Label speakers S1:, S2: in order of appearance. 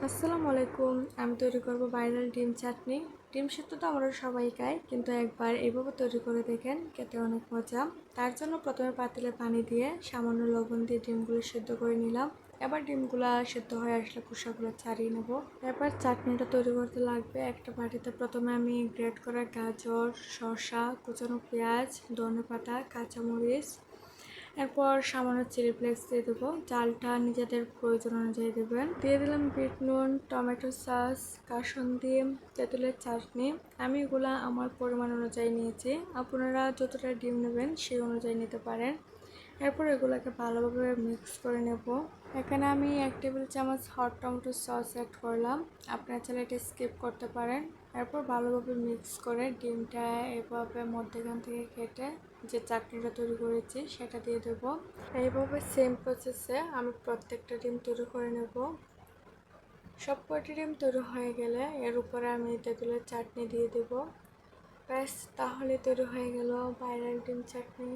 S1: আসসালামু আলাইকুম। আমি তৈরি করব ভাইরাল ডিম চাটনি। ডিম সিদ্ধ তো আমরা সবাই খাই, কিন্তু একবার এইভাবে তৈরি করে দেখেন, খেতে অনেক মজা। তার জন্য প্রথমে পাতিলে পানি দিয়ে সামান্য লবণ দিয়ে ডিমগুলো সিদ্ধ করে নিলাম। এবার ডিমগুলো সিদ্ধ হয়ে আসলে খোসাগুলো ছাড়িয়ে নেব। এবার চাটনিটা তৈরি করতে লাগবে। একটা বাটিতে প্রথমে আমি গ্রেট করা গাজর, শসা, কুচানো পেঁয়াজ, ধনেপাতা, কাঁচামরিচ, এরপর সামান্য চিলি ফ্লেক্স দিয়ে দেবো। চালটা নিজেদের প্রয়োজন অনুযায়ী দেবেন। দিয়ে দিলাম বিট নুন, টমেটো সস, কাসুন্দি, তেঁতুলের চাটনি। আমি এগুলা আমার পরিমাণ অনুযায়ী নিয়েছি, আপনারা যতটা ডিম নেবেন সেই অনুযায়ী নিতে পারেন। এরপর এগুলোকে ভালোভাবে মিক্স করে নেব। এখানে আমি 1 টেবিল চামচ হট টমেটো সস অ্যাড করলাম, আপনারা চাইলে এটা স্কিপ করতে পারেন। এরপর ভালোভাবে মিক্স করে ডিমটা এভাবে মধ্যখান থেকে কেটে যে চাটনিটা তৈরি করেছি সেটা দিয়ে দেবো। এইভাবে সেম প্রসেসে আমি প্রত্যেকটা ডিম তৈরি করে নেব। সব কয়টি ডিম তৈরি হয়ে গেলে এর উপরে আমি তেঁতুলের চাটনি দিয়ে দেব। ব্যাস, তাহলে তৈরি হয়ে গেল ভাইরাল ডিম চাটনি।